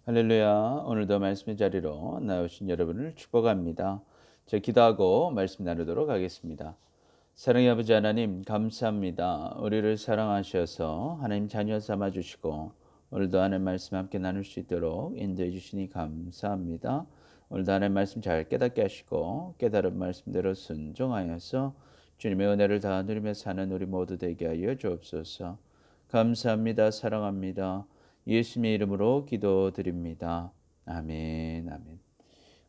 할렐루야. 오늘도 말씀의 자리로 나오신 여러분을 축복합니다. 제 기도하고 말씀 나누도록 하겠습니다. 사랑의 아버지 하나님 감사합니다. 우리를 사랑하셔서 하나님 자녀 삼아 주시고 오늘도 하나님 말씀 함께 나눌 수 있도록 인도해 주시니 감사합니다. 오늘도 하나님 말씀 잘 깨닫게 하시고 깨달은 말씀대로 순종하여서 주님의 은혜를 다 누리며 사는 우리 모두 되게 하여 주옵소서. 감사합니다. 사랑합니다. 예수님의 이름으로 기도드립니다. 아멘, 아멘.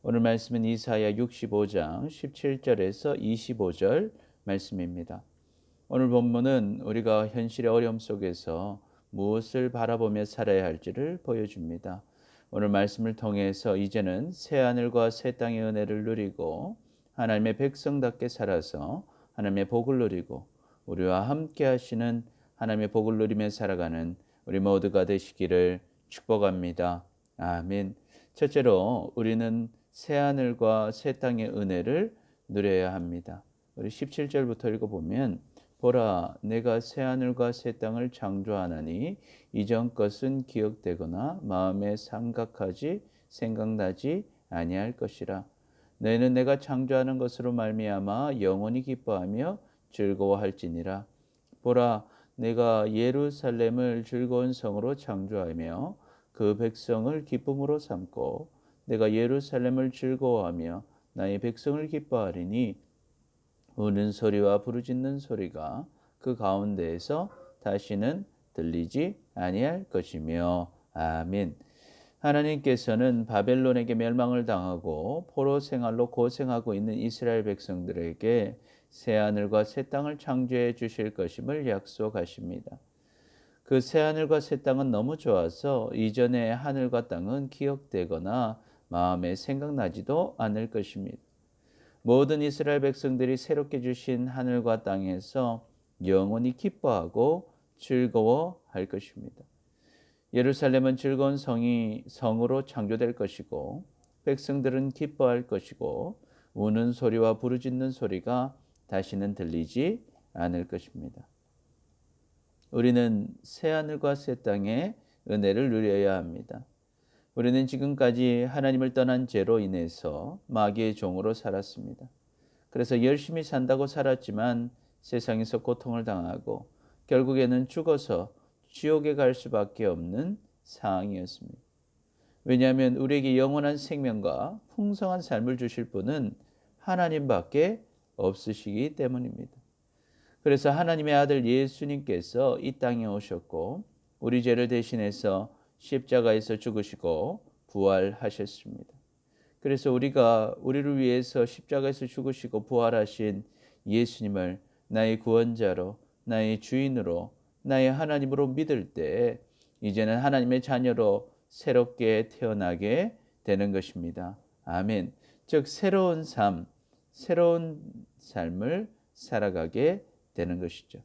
오늘 말씀은 이사야 65장 17절에서 25절 말씀입니다. 오늘 본문은 우리가 현실의 어려움 속에서 무엇을 바라보며 살아야 할지를 보여줍니다. 오늘 말씀을 통해서 이제는 새하늘과 새 땅의 은혜를 누리고 하나님의 백성답게 살아서 하나님의 복을 누리고 우리와 함께 하시는 하나님의 복을 누리며 살아가는 우리 모두가 되시기를 축복합니다. 아멘. 첫째로 우리는 새하늘과 새 땅의 은혜를 누려야 합니다. 우리 17절부터 읽어보면 보라 내가 새하늘과 새 땅을 창조하나니 이전 것은 기억되거나 마음에 생각나지 아니할 것이라. 너희는 내가 창조하는 것으로 말미암아 영원히 기뻐하며 즐거워할지니라. 보라 내가 예루살렘을 즐거운 성으로 창조하며 그 백성을 기쁨으로 삼고 내가 예루살렘을 즐거워하며 나의 백성을 기뻐하리니 우는 소리와 부르짖는 소리가 그 가운데에서 다시는 들리지 아니할 것이며 아멘. 하나님께서는 바벨론에게 멸망을 당하고 포로 생활로 고생하고 있는 이스라엘 백성들에게 새하늘과 새 땅을 창조해 주실 것임을 약속하십니다. 그 새하늘과 새 땅은 너무 좋아서 이전의 하늘과 땅은 기억되거나 마음에 생각나지도 않을 것입니다. 모든 이스라엘 백성들이 새롭게 주신 하늘과 땅에서 영원히 기뻐하고 즐거워할 것입니다. 예루살렘은 즐거운 성으로 창조될 것이고 백성들은 기뻐할 것이고 우는 소리와 부르짖는 소리가 다시는 들리지 않을 것입니다. 우리는 새하늘과 새 땅의 은혜를 누려야 합니다. 우리는 지금까지 하나님을 떠난 죄로 인해서 마귀의 종으로 살았습니다. 그래서 열심히 산다고 살았지만 세상에서 고통을 당하고 결국에는 죽어서 지옥에 갈 수밖에 없는 상황이었습니다. 왜냐하면 우리에게 영원한 생명과 풍성한 삶을 주실 분은 하나님밖에 없으시기 때문입니다. 그래서 하나님의 아들 예수님께서 이 땅에 오셨고 우리 죄를 대신해서 십자가에서 죽으시고 부활하셨습니다. 그래서 우리가 우리를 위해서 십자가에서 죽으시고 부활하신 예수님을 나의 구원자로, 나의 주인으로, 나의 하나님으로 믿을 때 이제는 하나님의 자녀로 새롭게 태어나게 되는 것입니다. 아멘. 즉 새로운 삶을 살아가게 되는 것이죠.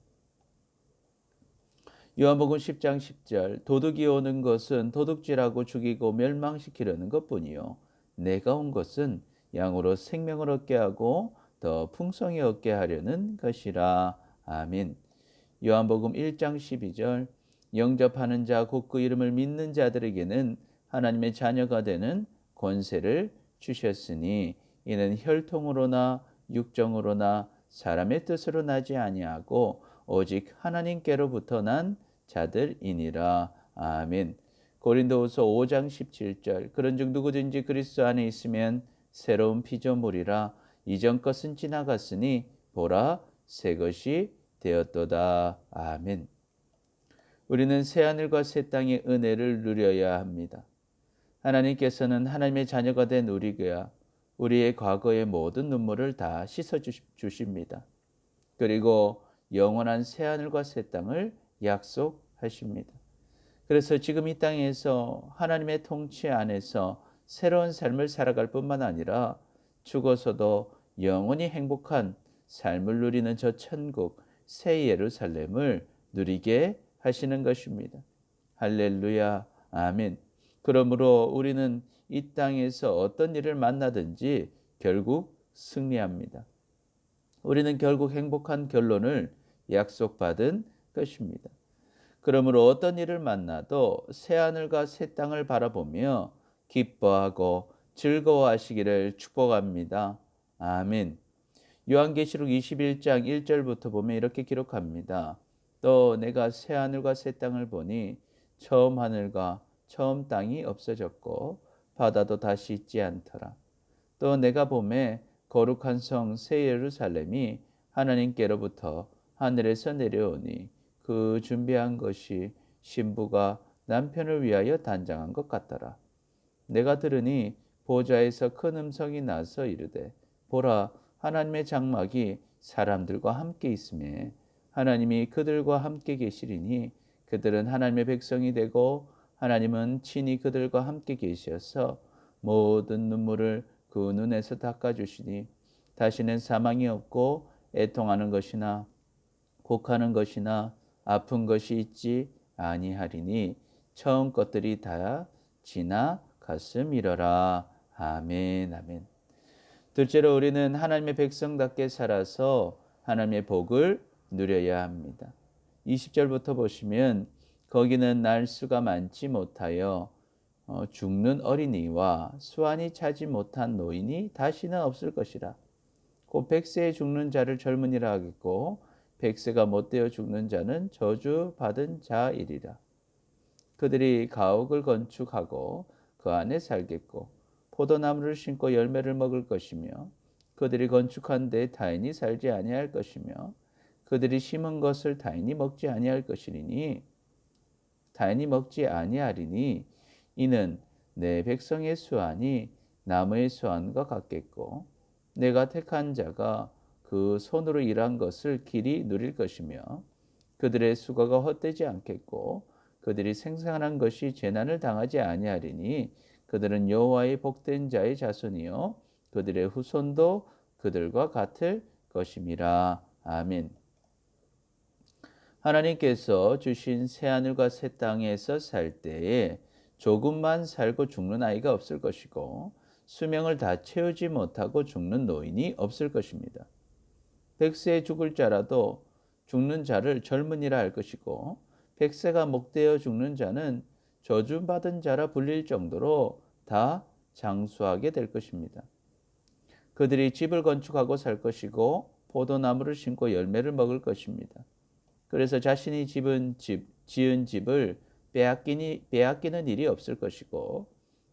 요한복음 10장 10절 도둑이 오는 것은 도둑질하고 죽이고 멸망시키려는 것뿐이요 내가 온 것은 양으로 생명을 얻게 하고 더 풍성히 얻게 하려는 것이라. 아멘. 요한복음 1장 12절 영접하는 자 곧 그 이름을 믿는 자들에게는 하나님의 자녀가 되는 권세를 주셨으니 이는 혈통으로나 육정으로나 사람의 뜻으로 나지 아니하고 오직 하나님께로부터 난 자들이니라. 아멘. 고린도후서 5장 17절 그런즉 누구든지 그리스도 안에 있으면 새로운 피조물이라 이전 것은 지나갔으니 보라 새 것이 되었도다. 아멘. 우리는 새하늘과 새 땅의 은혜를 누려야 합니다. 하나님께서는 하나님의 자녀가 된 우리가 우리의 과거의 모든 눈물을 다 씻어 주십니다. 그리고 영원한 새하늘과 새 땅을 약속하십니다. 그래서 지금 이 땅에서 하나님의 통치 안에서 새로운 삶을 살아갈 뿐만 아니라 죽어서도 영원히 행복한 삶을 누리는 저 천국 새 예루살렘을 누리게 하시는 것입니다. 할렐루야. 아멘. 그러므로 우리는 이 땅에서 어떤 일을 만나든지 결국 승리합니다. 우리는 결국 행복한 결론을 약속받은 것입니다. 그러므로 어떤 일을 만나도 새하늘과 새 땅을 바라보며 기뻐하고 즐거워하시기를 축복합니다. 아멘. 요한계시록 21장 1절부터 보면 이렇게 기록합니다. 또 내가 새하늘과 새 땅을 보니 처음 하늘과 처음 땅이 없어졌고 바다도 다시 있지 않더라. 또 내가 보매 거룩한 성 새 예루살렘이 하나님께로부터 하늘에서 내려오니 그 준비한 것이 신부가 남편을 위하여 단장한 것 같더라. 내가 들으니 보좌에서 큰 음성이 나서 이르되 보라 하나님의 장막이 사람들과 함께 있음에 하나님이 그들과 함께 계시리니 그들은 하나님의 백성이 되고 하나님은 친히 그들과 함께 계셔서 모든 눈물을 그 눈에서 닦아주시니 다시는 사망이 없고 애통하는 것이나 곡하는 것이나 아픈 것이 있지 아니하리니 처음 것들이 다 지나갔음이러라. 아멘. 아멘. 둘째로 우리는 하나님의 백성답게 살아서 하나님의 복을 누려야 합니다. 20절부터 보시면 거기는 날 수가 많지 못하여 죽는 어린이와 수완이 차지 못한 노인이 다시는 없을 것이라. 곧 100세에 죽는 자를 젊은이라 하겠고 100세가 못되어 죽는 자는 저주받은 자이리라. 그들이 가옥을 건축하고 그 안에 살겠고 포도나무를 심고 열매를 먹을 것이며 그들이 건축한 데 타인이 살지 아니할 것이며 그들이 심은 것을 타인이 먹지 아니할 것이니 타인이 먹지 아니하리니 이는 내 백성의 수완이 나무의 수완과 같겠고 내가 택한 자가 그 손으로 일한 것을 길이 누릴 것이며 그들의 수고가 헛되지 않겠고 그들이 생산한 것이 재난을 당하지 아니하리니 그들은 여호와의 복된 자의 자손이요 그들의 후손도 그들과 같을 것임이라. 아멘. 하나님께서 주신 새하늘과 새 땅에서 살 때에 조금만 살고 죽는 아이가 없을 것이고 수명을 다 채우지 못하고 죽는 노인이 없을 것입니다. 100세에 죽을 자라도 죽는 자를 젊은이라 할 것이고 100세가 목되어 죽는 자는 저주받은 자라 불릴 정도로 다 장수하게 될 것입니다. 그들이 집을 건축하고 살 것이고 포도나무를 심고 열매를 먹을 것입니다. 그래서 자신이 지은 집을 빼앗기는 일이 없을 것이고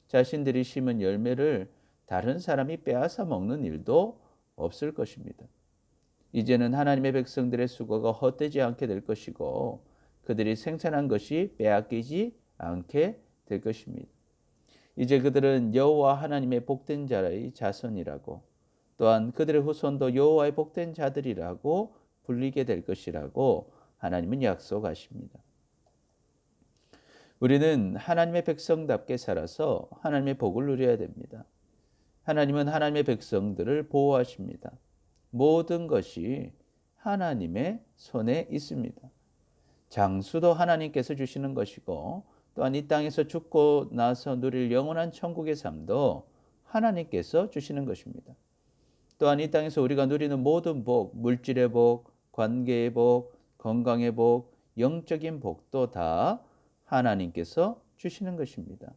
자신들이 심은 열매를 다른 사람이 빼앗아 먹는 일도 없을 것입니다. 이제는 하나님의 백성들의 수고가 헛되지 않게 될 것이고 그들이 생산한 것이 빼앗기지 않게 될 것입니다. 이제 그들은 여호와 하나님의 복된 자의 자손이라고 또한 그들의 후손도 여호와의 복된 자들이라고 불리게 될 것이라고 하나님은 약속하십니다. 우리는 하나님의 백성답게 살아서 하나님의 복을 누려야 됩니다. 하나님은 하나님의 백성들을 보호하십니다. 모든 것이 하나님의 손에 있습니다. 장수도 하나님께서 주시는 것이고 또한 이 땅에서 죽고 나서 누릴 영원한 천국의 삶도 하나님께서 주시는 것입니다. 또한 이 땅에서 우리가 누리는 모든 복, 물질의 복, 관계의 복, 건강의 복, 영적인 복도 다 하나님께서 주시는 것입니다.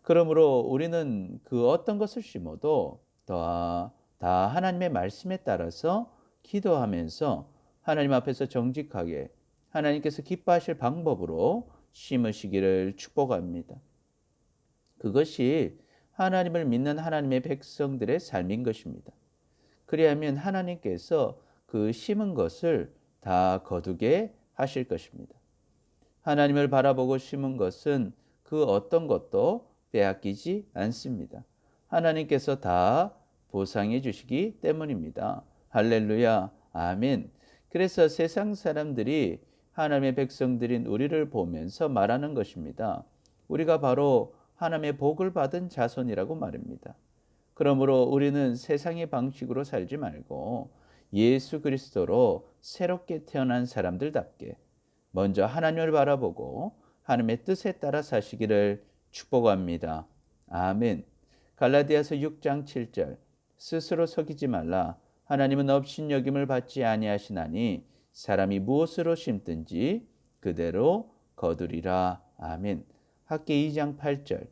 그러므로 우리는 그 어떤 것을 심어도 다 하나님의 말씀에 따라서 기도하면서 하나님 앞에서 정직하게 하나님께서 기뻐하실 방법으로 심으시기를 축복합니다. 그것이 하나님을 믿는 하나님의 백성들의 삶인 것입니다. 그리하면 하나님께서 그 심은 것을 다 거두게 하실 것입니다. 하나님을 바라보고 심은 것은 그 어떤 것도 빼앗기지 않습니다. 하나님께서 다 보상해 주시기 때문입니다. 할렐루야, 아멘. 그래서 세상 사람들이 하나님의 백성들인 우리를 보면서 말하는 것입니다. 우리가 바로 하나님의 복을 받은 자손이라고 말입니다. 그러므로 우리는 세상의 방식으로 살지 말고 예수 그리스도로 새롭게 태어난 사람들답게 먼저 하나님을 바라보고 하나님의 뜻에 따라 사시기를 축복합니다. 아멘. 갈라디아서 6장 7절 스스로 속이지 말라. 하나님은 업신여김을 받지 아니하시나니 사람이 무엇으로 심든지 그대로 거두리라. 아멘. 학기 2장 8절.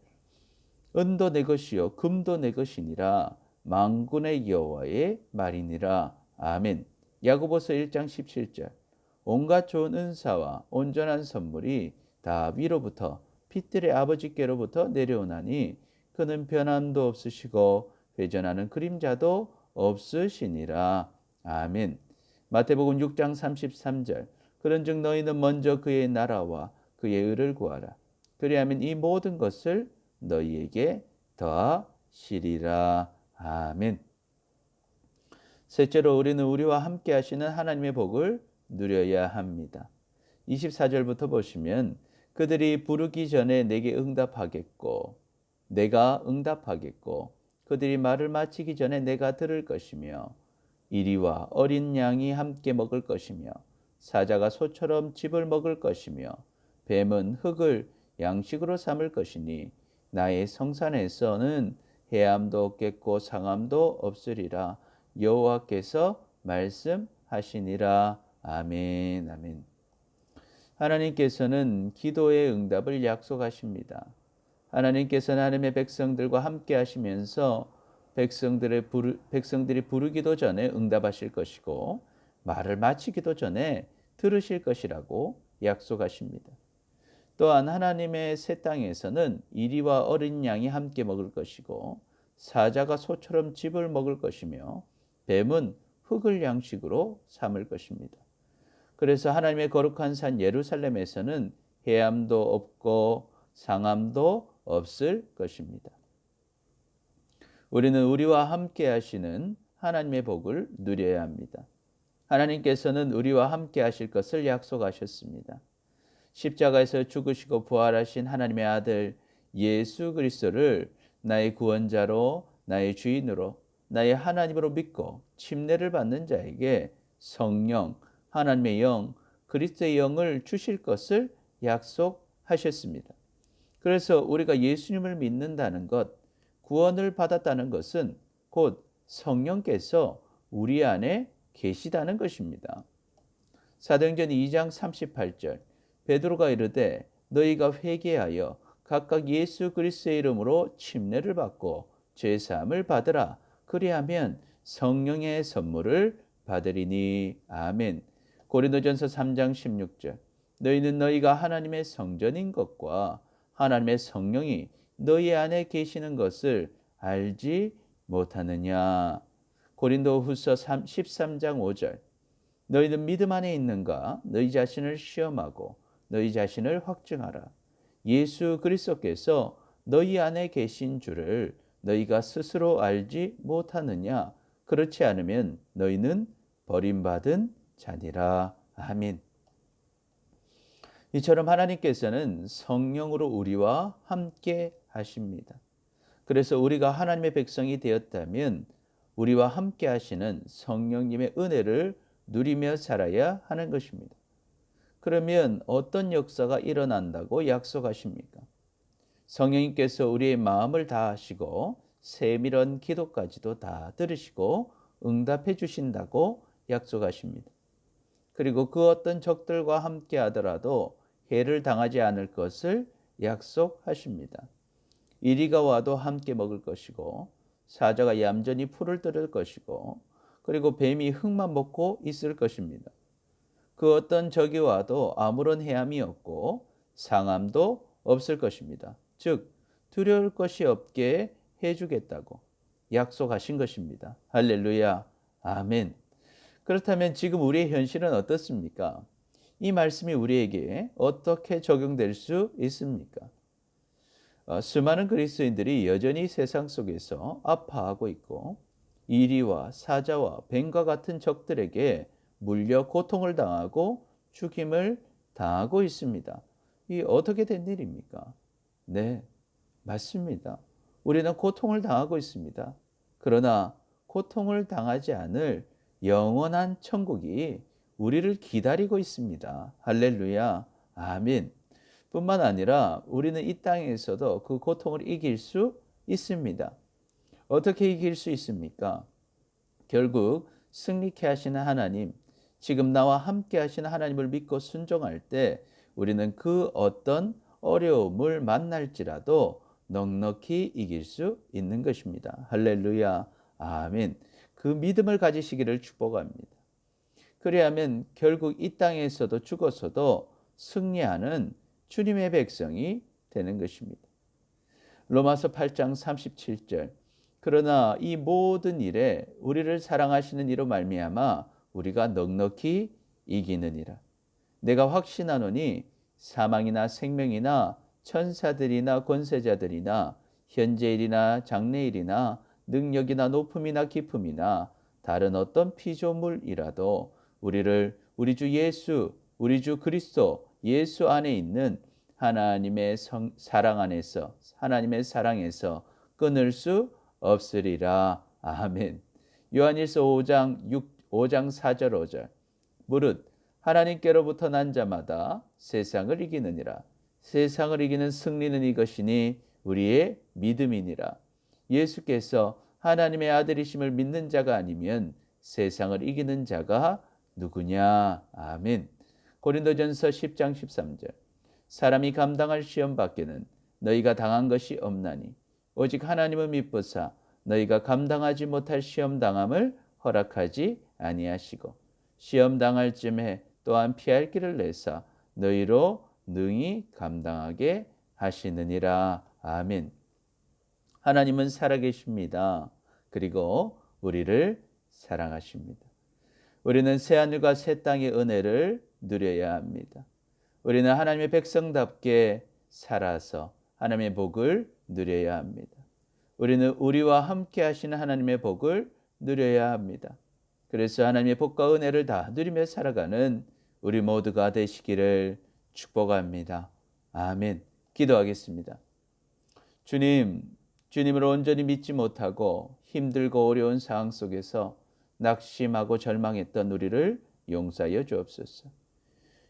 은도 내 것이요 금도 내 것이니라. 만군의 여호와의 말이니라. 아멘. 야고보서 1장 17절. 온갖 좋은 은사와 온전한 선물이 다 위로부터 빛들의 아버지께로부터 내려오나니 그는 변함도 없으시고 회전하는 그림자도 없으시니라. 아멘. 마태복음 6장 33절. 그런즉 너희는 먼저 그의 나라와 그의 의를 구하라. 그리하면 이 모든 것을 너희에게 더하시리라. 아멘. 셋째로 우리는 우리와 함께 하시는 하나님의 복을 누려야 합니다. 24절부터 보시면 그들이 부르기 전에 내게 응답하겠고 내가 응답하겠고 그들이 말을 마치기 전에 내가 들을 것이며 이리와 어린 양이 함께 먹을 것이며 사자가 소처럼 즙을 먹을 것이며 뱀은 흙을 양식으로 삼을 것이니 나의 성산에서는 해함도 없겠고 상함도 없으리라. 여호와께서 말씀하시니라. 아멘. 아멘. 하나님께서는 기도의 응답을 약속하십니다. 하나님께서는 하나님의 백성들과 함께 하시면서 백성들이 부르기도 전에 응답하실 것이고 말을 마치기도 전에 들으실 것이라고 약속하십니다. 또한 하나님의 새 땅에서는 이리와 어린 양이 함께 먹을 것이고 사자가 소처럼 즙을 먹을 것이며 뱀은 흙을 양식으로 삼을 것입니다. 그래서 하나님의 거룩한 산 예루살렘에서는 해함도 없고 상함도 없을 것입니다. 우리는 우리와 함께 하시는 하나님의 복을 누려야 합니다. 하나님께서는 우리와 함께 하실 것을 약속하셨습니다. 십자가에서 죽으시고 부활하신 하나님의 아들 예수 그리스도를 나의 구원자로 나의 주인으로 나의 하나님으로 믿고 침례를 받는 자에게 성령, 하나님의 영, 그리스도의 영을 주실 것을 약속하셨습니다. 그래서 우리가 예수님을 믿는다는 것, 구원을 받았다는 것은 곧 성령께서 우리 안에 계시다는 것입니다. 사도행전 2장 38절. 베드로가 이르되 너희가 회개하여 각각 예수 그리스도의 이름으로 침례를 받고 죄 사함을 받으라. 그리하면 성령의 선물을 받으리니. 아멘. 고린도전서 3장 16절. 너희는 너희가 하나님의 성전인 것과 하나님의 성령이 너희 안에 계시는 것을 알지 못하느냐. 고린도후서 13장 5절. 너희는 믿음 안에 있는가? 너희 자신을 시험하고 너희 자신을 확증하라. 예수 그리스도께서 너희 안에 계신 줄을 너희가 스스로 알지 못하느냐? 그렇지 않으면 너희는 버림받은 자니라. 아멘. 이처럼 하나님께서는 성령으로 우리와 함께 하십니다. 그래서 우리가 하나님의 백성이 되었다면 우리와 함께 하시는 성령님의 은혜를 누리며 살아야 하는 것입니다. 그러면 어떤 역사가 일어난다고 약속하십니까? 성령님께서 우리의 마음을 다하시고 세밀한 기도까지도 다 들으시고 응답해 주신다고 약속하십니다. 그리고 그 어떤 적들과 함께 하더라도 해를 당하지 않을 것을 약속하십니다. 이리가 와도 함께 먹을 것이고 사자가 얌전히 풀을 뜯을 것이고 그리고 뱀이 흙만 먹고 있을 것입니다. 그 어떤 적이 와도 아무런 해함이 없고 상함도 없을 것입니다. 즉 두려울 것이 없게 해주겠다고 약속하신 것입니다. 할렐루야. 아멘. 그렇다면 지금 우리의 현실은 어떻습니까? 이 말씀이 우리에게 어떻게 적용될 수 있습니까? 수많은 그리스도인들이 여전히 세상 속에서 아파하고 있고 이리와 사자와 뱀과 같은 적들에게 물려 고통을 당하고 죽임을 당하고 있습니다. 이 어떻게 된 일입니까? 네, 맞습니다. 우리는 고통을 당하고 있습니다. 그러나 고통을 당하지 않을 영원한 천국이 우리를 기다리고 있습니다. 할렐루야. 아멘. 뿐만 아니라 우리는 이 땅에서도 그 고통을 이길 수 있습니다. 어떻게 이길 수 있습니까? 결국 승리케 하시는 하나님, 지금 나와 함께 하시는 하나님을 믿고 순종할 때 우리는 그 어떤 어려움을 만날지라도 넉넉히 이길 수 있는 것입니다. 할렐루야. 아멘. 그 믿음을 가지시기를 축복합니다. 그리하면 결국 이 땅에서도 죽어서도 승리하는 주님의 백성이 되는 것입니다. 로마서 8장 37절. 그러나 이 모든 일에 우리를 사랑하시는 이로 말미암아 우리가 넉넉히 이기느니라. 내가 확신하노니 사망이나 생명이나 천사들이나 권세자들이나 현재일이나 장래일이나 능력이나 높음이나 깊음이나 다른 어떤 피조물이라도 우리를 우리 주 예수, 우리 주 그리스도 예수 안에 있는 하나님의 하나님의 사랑에서 끊을 수 없으리라. 아멘. 요한일서 5장 4절 5절. 무릇 하나님께로부터 난 자마다 세상을 이기느니라. 세상을 이기는 승리는 이것이니 우리의 믿음이니라. 예수께서 하나님의 아들이심을 믿는 자가 아니면 세상을 이기는 자가 누구냐. 아멘. 고린도전서 10장 13절. 사람이 감당할 시험 밖에는 너희가 당한 것이 없나니 오직 하나님을 미쁘사 너희가 감당하지 못할 시험 당함을 허락하지 아니하시고 시험 당할 쯤에 또한 피할 길을 내사 너희로 능히 감당하게 하시느니라. 아멘. 하나님은 살아계십니다. 그리고 우리를 사랑하십니다. 우리는 새하늘과 새 땅의 은혜를 누려야 합니다. 우리는 하나님의 백성답게 살아서 하나님의 복을 누려야 합니다. 우리는 우리와 함께 하시는 하나님의 복을 누려야 합니다. 그래서 하나님의 복과 은혜를 다 누리며 살아가는 우리 모두가 되시기를 축복합니다. 아멘. 기도하겠습니다. 주님을 온전히 믿지 못하고 힘들고 어려운 상황 속에서 낙심하고 절망했던 우리를 용서하여 주옵소서.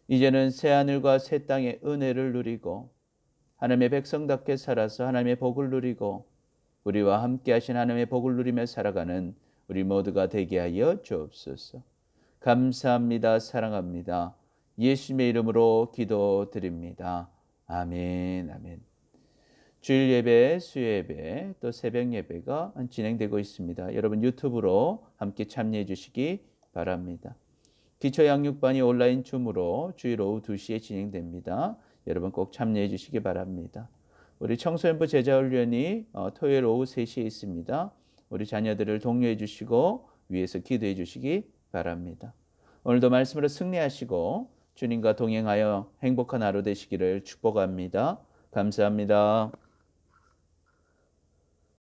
이제는 새하늘과 새 땅의 은혜를 누리고 하나님의 백성답게 살아서 하나님의 복을 누리고 우리와 함께 하신 하나님의 복을 누리며 살아가는 우리 모두가 되게 하여 주옵소서. 감사합니다. 사랑합니다. 예수님의 이름으로 기도드립니다. 아멘. 아멘. 주일 예배, 수요 예배, 또 새벽 예배가 진행되고 있습니다. 여러분 유튜브로 함께 참여해 주시기 바랍니다. 기초 양육반이 온라인 줌으로 주일 오후 2시에 진행됩니다. 여러분 꼭 참여해 주시기 바랍니다. 우리 청소년부 제자훈련이 토요일 오후 3시에 있습니다. 우리 자녀들을 독려해 주시고 위에서 기도해 주시기 바랍니다. 오늘도 말씀으로 승리하시고 주님과 동행하여 행복한 하루 되시기를 축복합니다. 감사합니다.